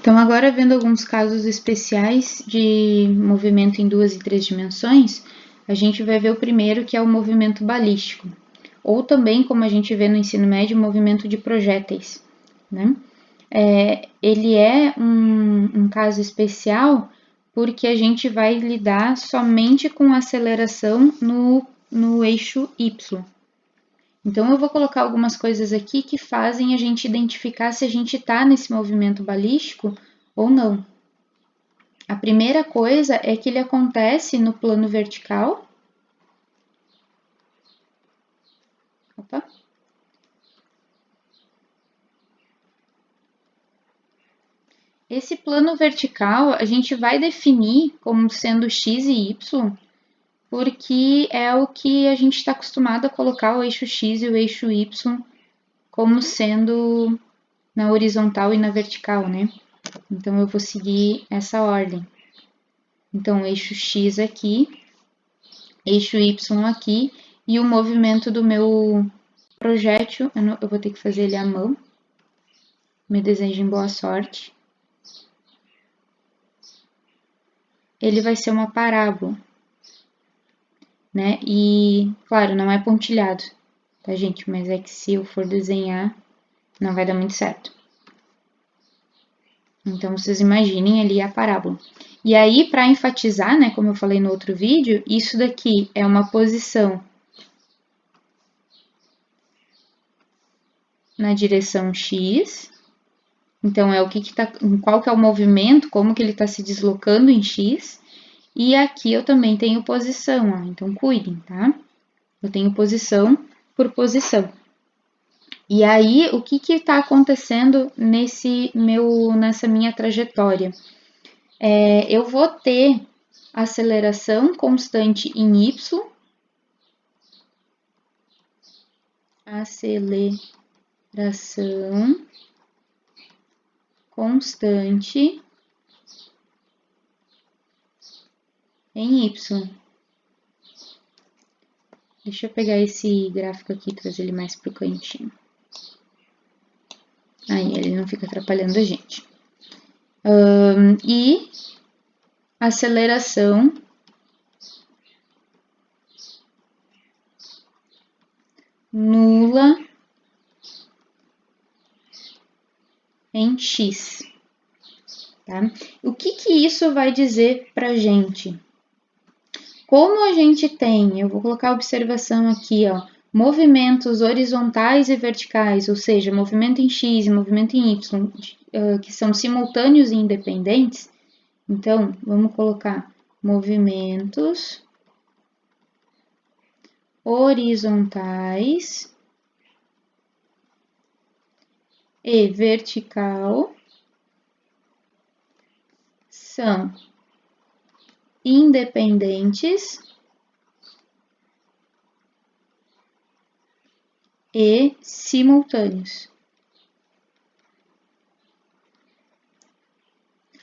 Então, agora vendo alguns casos especiais de movimento em 2 e 3 dimensões, a gente vai ver o primeiro, que é o movimento balístico, ou também, como a gente vê no ensino médio, o movimento de projéteis, né? Ele é um caso especial porque a gente vai lidar somente com aceleração no eixo Y. Então, eu vou colocar algumas coisas aqui que fazem a gente identificar se a gente está nesse movimento balístico ou não. A primeira coisa é que ele acontece no plano vertical. Opa. Esse plano vertical a gente vai definir como sendo x e y, porque é o que a gente está acostumado a colocar o eixo x e o eixo y como sendo na horizontal e na vertical, né? Então, eu vou seguir essa ordem. Então, eixo x aqui, eixo y aqui, e o movimento do meu projétil, eu vou ter que fazer ele à mão. Me desejem boa sorte. Ele vai ser uma parábola, né? E, claro, não é pontilhado, tá, gente? Mas é que se eu for desenhar, não vai dar muito certo. Então, vocês imaginem ali a parábola. E aí, para enfatizar, né, como eu falei no outro vídeo, isso daqui é uma posição na direção x. Então, é o que tá, qual que é o movimento, como que ele está se deslocando em x. E aqui eu também tenho posição, ó, então cuidem, tá? Eu tenho posição por posição. E aí, o que está acontecendo nessa minha trajetória? Eu vou ter aceleração constante em y, aceleração constante em y. Deixa eu pegar esse gráfico aqui e trazer ele mais para o cantinho. Aí, ele não fica atrapalhando a gente. E aceleração nula em x. Tá? O que isso vai dizer para a gente? Como a gente tem, eu vou colocar a observação aqui, ó, movimentos horizontais e verticais, ou seja, movimento em x e movimento em y, que são simultâneos e independentes. Então, vamos colocar movimentos horizontais e vertical são independentes e simultâneos.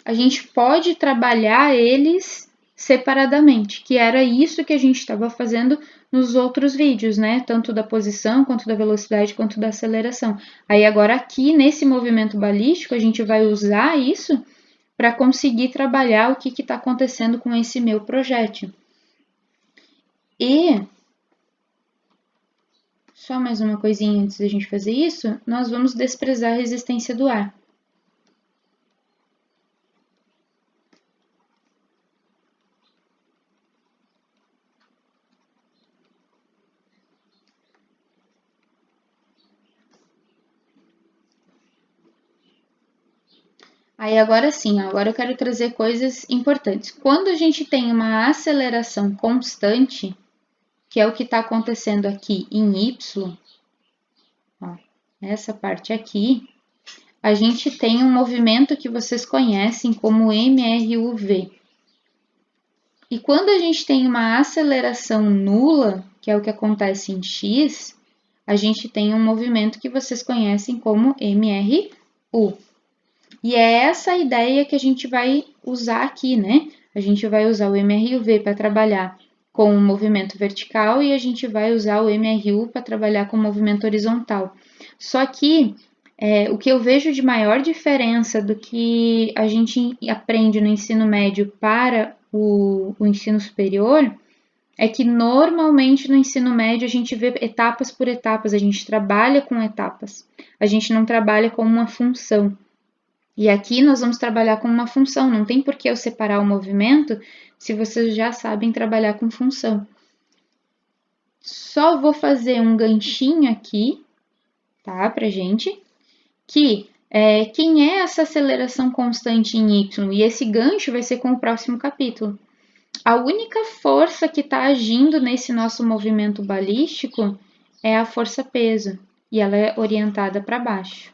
A gente pode trabalhar eles separadamente, que era isso que a gente estava fazendo nos outros vídeos, né? Tanto da posição, quanto da velocidade, quanto da aceleração. Aí agora aqui, nesse movimento balístico, a gente vai usar isso para conseguir trabalhar o que está acontecendo com esse meu projétil. E, só mais uma coisinha antes da gente fazer isso, nós vamos desprezar a resistência do ar. Aí agora sim, agora eu quero trazer coisas importantes. Quando a gente tem uma aceleração constante, que é o que está acontecendo aqui em Y, ó, essa parte aqui, a gente tem um movimento que vocês conhecem como MRUV. E quando a gente tem uma aceleração nula, que é o que acontece em X, a gente tem um movimento que vocês conhecem como MRU. E é essa ideia que a gente vai usar aqui, né? A gente vai usar o MRUV para trabalhar com o movimento vertical e a gente vai usar o MRU para trabalhar com o movimento horizontal. Só que O que eu vejo de maior diferença do que a gente aprende no ensino médio para o ensino superior é que normalmente no ensino médio a gente vê etapas por etapas, a gente trabalha com etapas, a gente não trabalha com uma função. E aqui nós vamos trabalhar com uma função, não tem por que eu separar o movimento se vocês já sabem trabalhar com função. Só vou fazer um ganchinho aqui, tá, pra gente, que quem é essa aceleração constante em y? E esse gancho vai ser com o próximo capítulo. A única força que está agindo nesse nosso movimento balístico é a força-peso, e ela é orientada para baixo.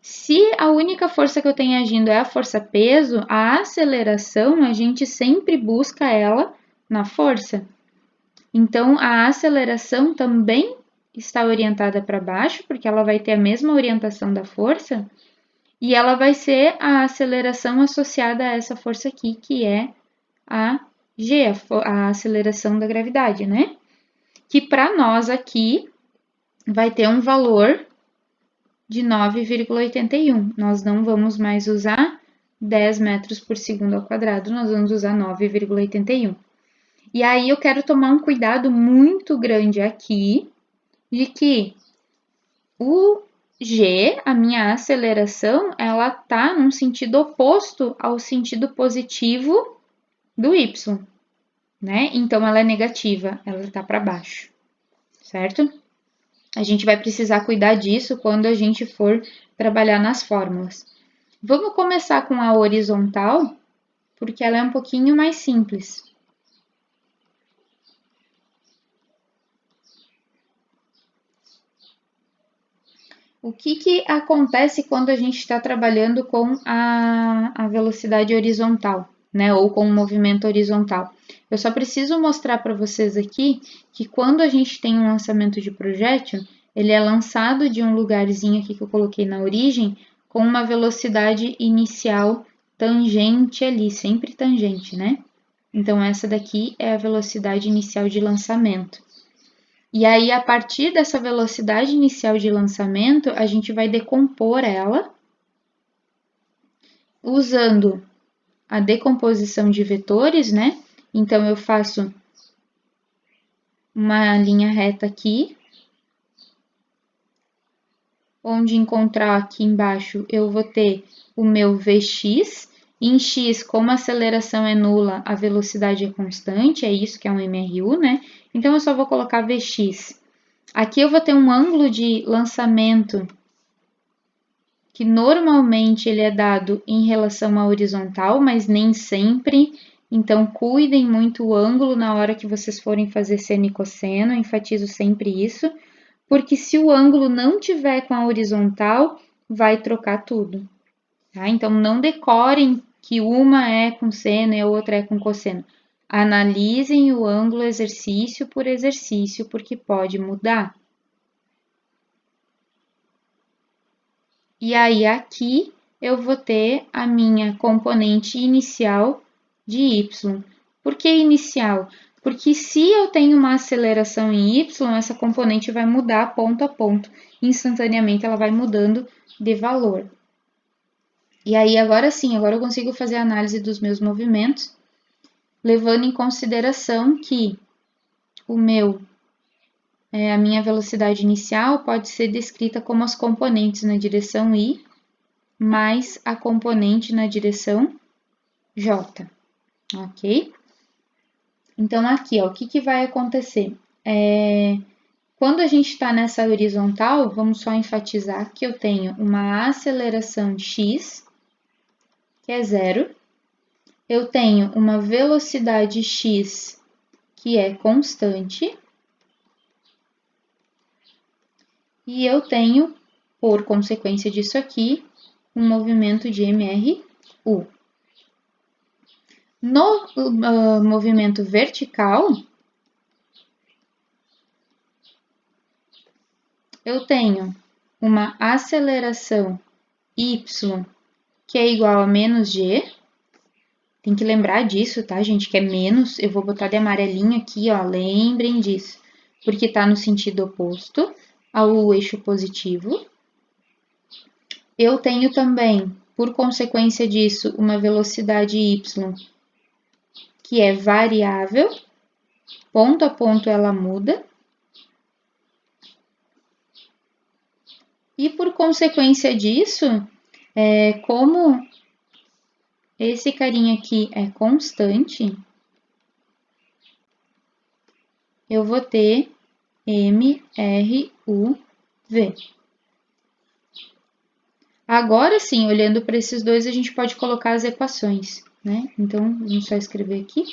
Se a única força que eu tenho agindo é a força-peso, a aceleração a gente sempre busca ela na força. Então, a aceleração também está orientada para baixo, porque ela vai ter a mesma orientação da força, e ela vai ser a aceleração associada a essa força aqui, que é a G, a aceleração da gravidade, né? Que para nós aqui vai ter um valor de 9,81. Nós não vamos mais usar 10 metros por segundo ao quadrado, nós vamos usar 9,81. E aí eu quero tomar um cuidado muito grande aqui, de que o G, a minha aceleração, ela tá num sentido oposto ao sentido positivo do Y, né? Então, ela é negativa, ela tá para baixo, certo? A gente vai precisar cuidar disso quando a gente for trabalhar nas fórmulas. Vamos começar com a horizontal, porque ela é um pouquinho mais simples. O que acontece quando a gente está trabalhando com a velocidade horizontal, né? Ou com o movimento horizontal? Eu só preciso mostrar para vocês aqui que quando a gente tem um lançamento de projétil, ele é lançado de um lugarzinho aqui que eu coloquei na origem, com uma velocidade inicial tangente ali, sempre tangente, né? Então, essa daqui é a velocidade inicial de lançamento. E aí, a partir dessa velocidade inicial de lançamento, a gente vai decompor ela usando a decomposição de vetores, né? Então, eu faço uma linha reta aqui, onde encontrar aqui embaixo eu vou ter o meu Vx. Em x, como a aceleração é nula, a velocidade é constante, é isso que é um MRU, né? Então, eu só vou colocar Vx. Aqui eu vou ter um ângulo de lançamento que normalmente ele é dado em relação à horizontal, mas nem sempre. Então, cuidem muito o ângulo na hora que vocês forem fazer seno e cosseno, enfatizo sempre isso, porque se o ângulo não tiver com a horizontal, vai trocar tudo, tá? Então, não decorem que uma é com seno e a outra é com cosseno. Analisem o ângulo exercício por exercício, porque pode mudar. E aí, aqui eu vou ter a minha componente inicial de y. Por que inicial? Porque se eu tenho uma aceleração em y, essa componente vai mudar ponto a ponto. Instantaneamente, ela vai mudando de valor. E aí, agora sim, agora eu consigo fazer a análise dos meus movimentos, levando em consideração que a minha velocidade inicial pode ser descrita como as componentes na direção y mais a componente na direção j, ok? Então, aqui, ó, o que vai acontecer? Quando a gente está nessa horizontal, vamos só enfatizar que eu tenho uma aceleração x, que é zero, eu tenho uma velocidade x, que é constante, e eu tenho, por consequência disso aqui, um movimento de MRU. No movimento vertical, eu tenho uma aceleração y, que é igual a menos g. Tem que lembrar disso, tá, gente? Que é menos. Eu vou botar de amarelinho aqui, ó. Lembrem disso. Porque tá no sentido oposto ao eixo positivo. Eu tenho também, por consequência disso, uma velocidade y que é variável, ponto a ponto ela muda. E por consequência disso, como esse carinha aqui é constante, eu vou ter MRUV. Agora sim, olhando para esses dois, a gente pode colocar as equações, né? Então, vamos só escrever aqui.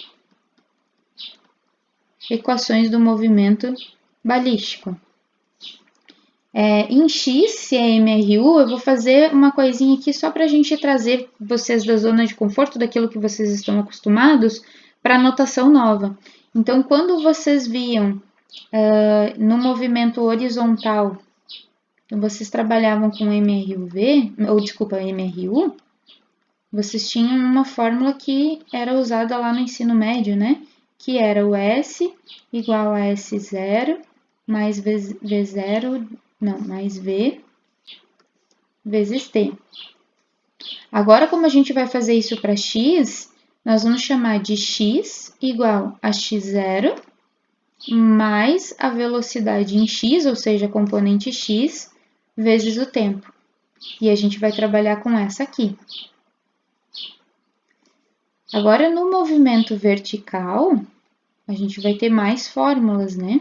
Equações do movimento balístico. Em X, se é MRU, eu vou fazer uma coisinha aqui só para a gente trazer vocês da zona de conforto, daquilo que vocês estão acostumados, para a notação nova. Então, quando vocês viam no movimento horizontal, vocês trabalhavam com MRUV, ou desculpa, MRU, vocês tinham uma fórmula que era usada lá no ensino médio, né? Que era o S igual a S0 mais V0, não, mais V vezes T. Agora, como a gente vai fazer isso para X, nós vamos chamar de X igual a X0 mais a velocidade em X, ou seja, a componente X, vezes o tempo. E a gente vai trabalhar com essa aqui. Agora, no movimento vertical, a gente vai ter mais fórmulas, né?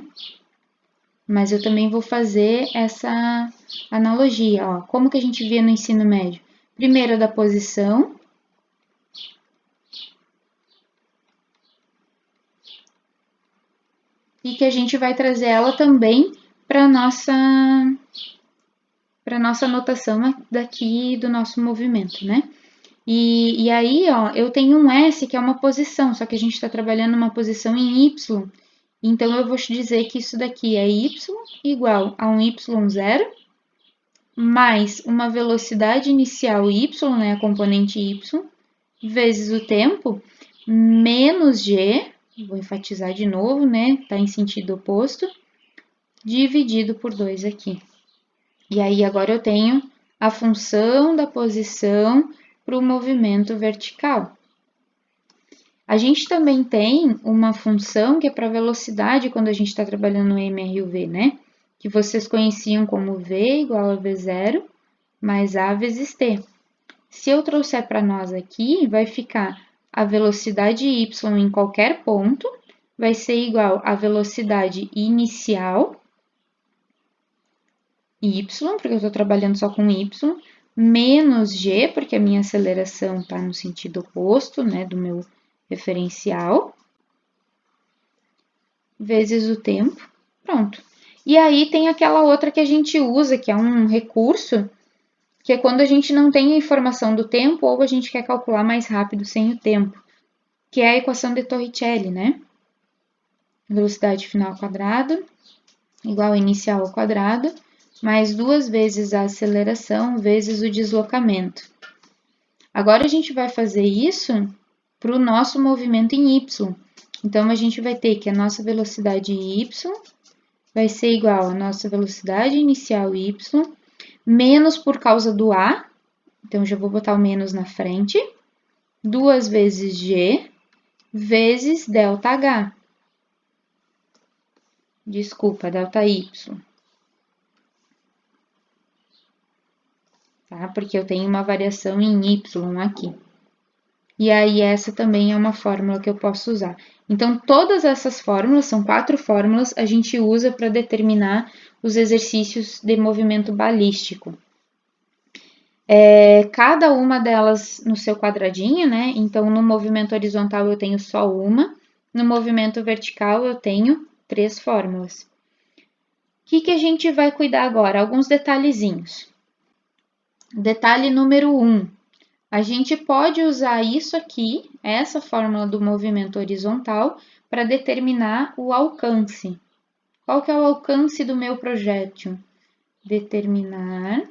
Mas eu também vou fazer essa analogia, ó. Como que a gente via no ensino médio? Primeiro da posição. E que a gente vai trazer ela também para nossa notação daqui do nosso movimento, né? E aí, ó, eu tenho um S que é uma posição, só que a gente está trabalhando uma posição em Y. Então, eu vou te dizer que isso daqui é Y igual a um Y0 mais uma velocidade inicial y, né, a componente y, vezes o tempo, menos g, vou enfatizar de novo, né, tá em sentido oposto, dividido por 2 aqui. E aí, agora eu tenho a função da posição para o movimento vertical. A gente também tem uma função que é para velocidade quando a gente está trabalhando no MRUV, né? Que vocês conheciam como V igual a V0 mais A vezes T. Se eu trouxer para nós aqui, vai ficar a velocidade y em qualquer ponto, vai ser igual à velocidade inicial, y, porque eu estou trabalhando só com y, menos g, porque a minha aceleração está no sentido oposto, né, do meu referencial, vezes o tempo, pronto. E aí tem aquela outra que a gente usa, que é um recurso, que é quando a gente não tem a informação do tempo ou a gente quer calcular mais rápido sem o tempo, que é a equação de Torricelli, né? Velocidade final ao quadrado igual a inicial ao quadrado, mais 2 vezes a aceleração vezes o deslocamento. Agora, a gente vai fazer isso para o nosso movimento em y. Então, a gente vai ter que a nossa velocidade y vai ser igual à nossa velocidade inicial y, menos por causa do a, então, já vou botar o menos na frente, 2 vezes g, vezes ΔH. Desculpa, ΔY. Tá? Porque eu tenho uma variação em y aqui. E aí, essa também é uma fórmula que eu posso usar. Então, todas essas fórmulas, são 4 fórmulas, a gente usa para determinar os exercícios de movimento balístico. Cada uma delas no seu quadradinho, né? Então, no movimento horizontal eu tenho só uma, no movimento vertical eu tenho 3 fórmulas. O que a gente vai cuidar agora? Alguns detalhezinhos. Detalhe número 1. A gente pode usar isso aqui, essa fórmula do movimento horizontal, para determinar o alcance. Qual que é o alcance do meu projétil? Determinar...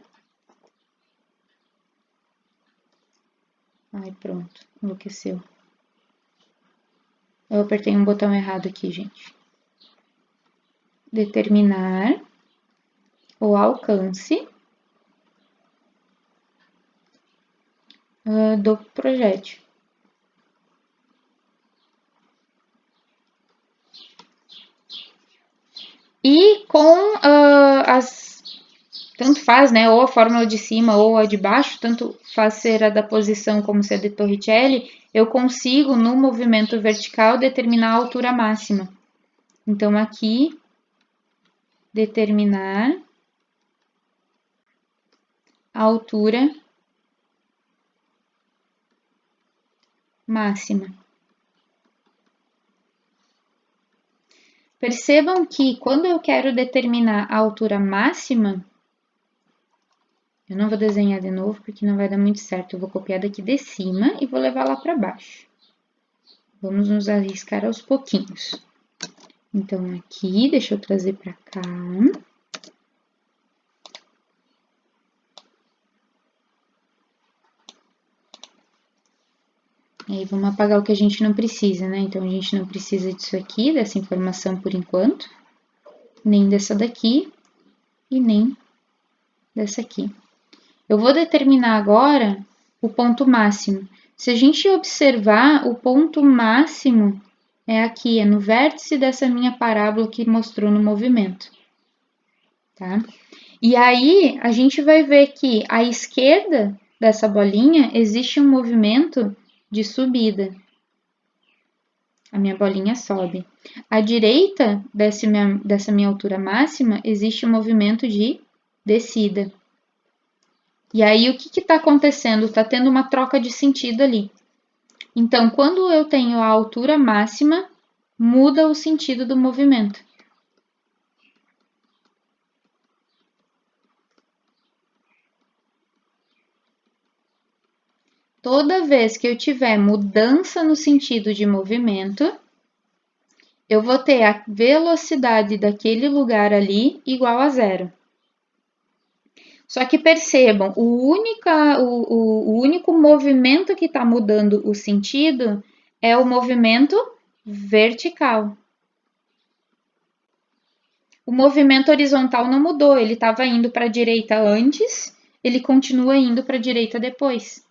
Ai, pronto, enlouqueceu. Eu apertei um botão errado aqui, gente. Determinar o alcance do projétil. E com tanto faz, né, ou a fórmula de cima ou a de baixo, tanto faz ser a da posição como ser a de Torricelli, eu consigo, no movimento vertical, determinar a altura máxima. Então, aqui, determinar a altura máxima. Percebam que quando eu quero determinar a altura máxima, eu não vou desenhar de novo porque não vai dar muito certo. Eu vou copiar daqui de cima e vou levar lá para baixo. Vamos nos arriscar aos pouquinhos. Então, aqui, deixa eu trazer para cá. E aí, vamos apagar o que a gente não precisa, né? Então, a gente não precisa disso aqui, dessa informação por enquanto, nem dessa daqui e nem dessa aqui. Eu vou determinar agora o ponto máximo. Se a gente observar, o ponto máximo é aqui, é no vértice dessa minha parábola que mostrou no movimento, tá? E aí, a gente vai ver que à esquerda dessa bolinha existe um movimento de subida. A minha bolinha sobe. À direita dessa minha altura máxima existe um movimento de descida. E aí, o que está acontecendo? Está tendo uma troca de sentido ali. Então, quando eu tenho a altura máxima, muda o sentido do movimento. Toda vez que eu tiver mudança no sentido de movimento, eu vou ter a velocidade daquele lugar ali igual a zero. Só que percebam, o único movimento que está mudando o sentido é o movimento vertical. O movimento horizontal não mudou, ele estava indo para a direita antes, ele continua indo para a direita depois.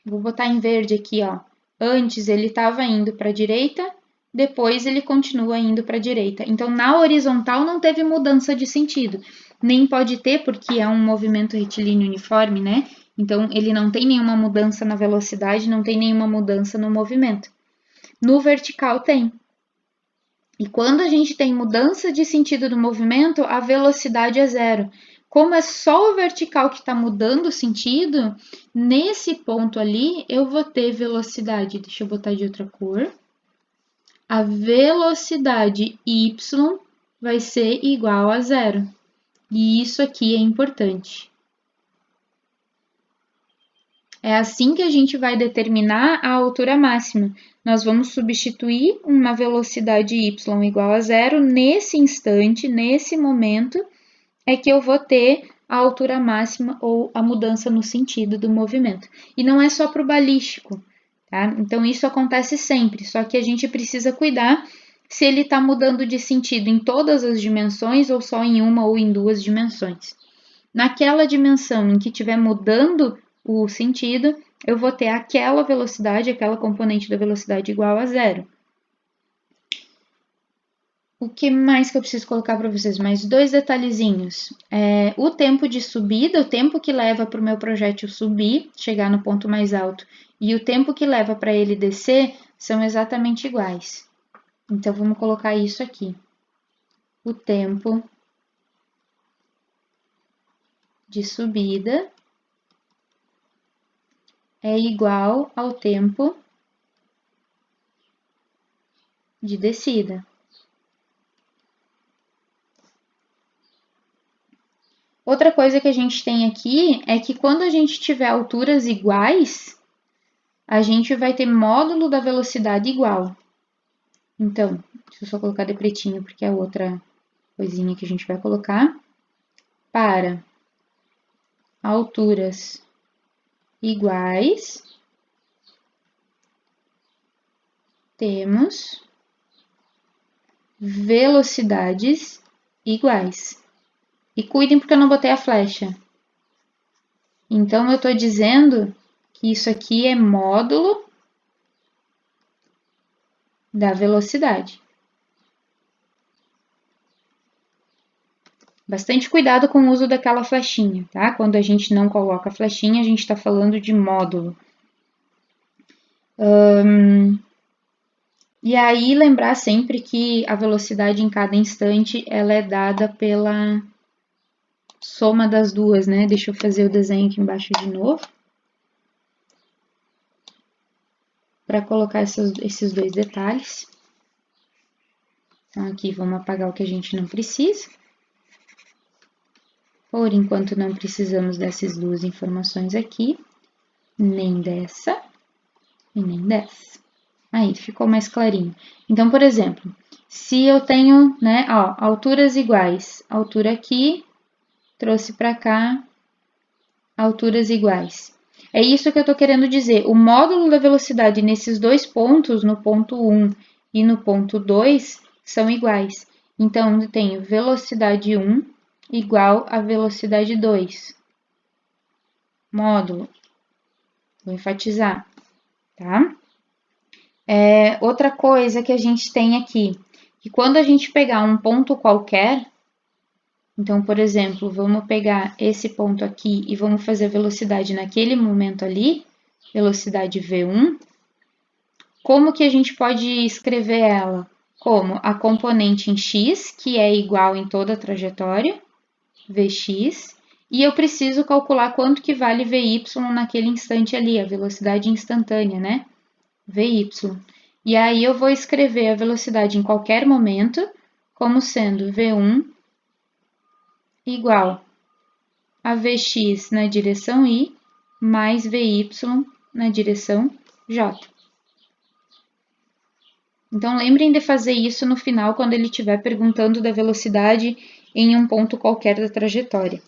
Vou botar em verde aqui, ó. Antes ele estava indo para a direita, depois ele continua indo para a direita. Então, na horizontal não teve mudança de sentido. Nem pode ter, porque é um movimento retilíneo uniforme, né? Então, ele não tem nenhuma mudança na velocidade, não tem nenhuma mudança no movimento. No vertical tem. E quando a gente tem mudança de sentido do movimento, a velocidade é zero. Como é só o vertical que está mudando o sentido, nesse ponto ali eu vou ter velocidade. Deixa eu botar de outra cor. A velocidade y vai ser igual a zero. E isso aqui é importante. É assim que a gente vai determinar a altura máxima. Nós vamos substituir uma velocidade y igual a zero. Nesse instante, nesse momento, é que eu vou ter a altura máxima ou a mudança no sentido do movimento. E não é só para o balístico, tá? Então, isso acontece sempre, só que a gente precisa cuidar se ele está mudando de sentido em todas as dimensões ou só em uma ou em duas dimensões. Naquela dimensão em que estiver mudando o sentido, eu vou ter aquela velocidade, aquela componente da velocidade igual a zero. O que mais que eu preciso colocar para vocês? Mais dois detalhezinhos. O tempo de subida, o tempo que leva para o meu projétil subir, chegar no ponto mais alto, e o tempo que leva para ele descer são exatamente iguais. Então, vamos colocar isso aqui. O tempo de subida é igual ao tempo de descida. Outra coisa que a gente tem aqui é que quando a gente tiver alturas iguais, a gente vai ter módulo da velocidade igual. Então, deixa eu só colocar de pretinho, porque é outra coisinha que a gente vai colocar. Para alturas iguais, temos velocidades iguais. E cuidem porque eu não botei a flecha. Então, eu estou dizendo que isso aqui é módulo da velocidade. Bastante cuidado com o uso daquela flechinha, tá? Quando a gente não coloca a flechinha, a gente está falando de módulo. E aí, lembrar sempre que a velocidade em cada instante, ela é dada pela soma das duas, né? Deixa eu fazer o desenho aqui embaixo de novo. Para colocar esses dois detalhes. Então, aqui vamos apagar o que a gente não precisa. Por enquanto, não precisamos dessas duas informações aqui, nem dessa e nem dessa. Aí, ficou mais clarinho. Então, por exemplo, se eu tenho, né, ó, alturas iguais, altura aqui, trouxe para cá, alturas iguais. É isso que eu estou querendo dizer. O módulo da velocidade nesses dois pontos, no ponto 1 e no ponto 2, são iguais. Então, eu tenho velocidade 1 igual a velocidade 2. Módulo. Vou enfatizar, tá? Outra coisa que a gente tem aqui, que quando a gente pegar um ponto qualquer, então, por exemplo, vamos pegar esse ponto aqui e vamos fazer a velocidade naquele momento ali, velocidade V1, como que a gente pode escrever ela? Como a componente em x, que é igual em toda a trajetória, Vx, e eu preciso calcular quanto que vale Vy naquele instante ali, a velocidade instantânea, né? Vy. E aí eu vou escrever a velocidade em qualquer momento como sendo V1 igual a Vx na direção y mais Vy na direção j. Então, lembrem de fazer isso no final, quando ele estiver perguntando da velocidade em um ponto qualquer da trajetória.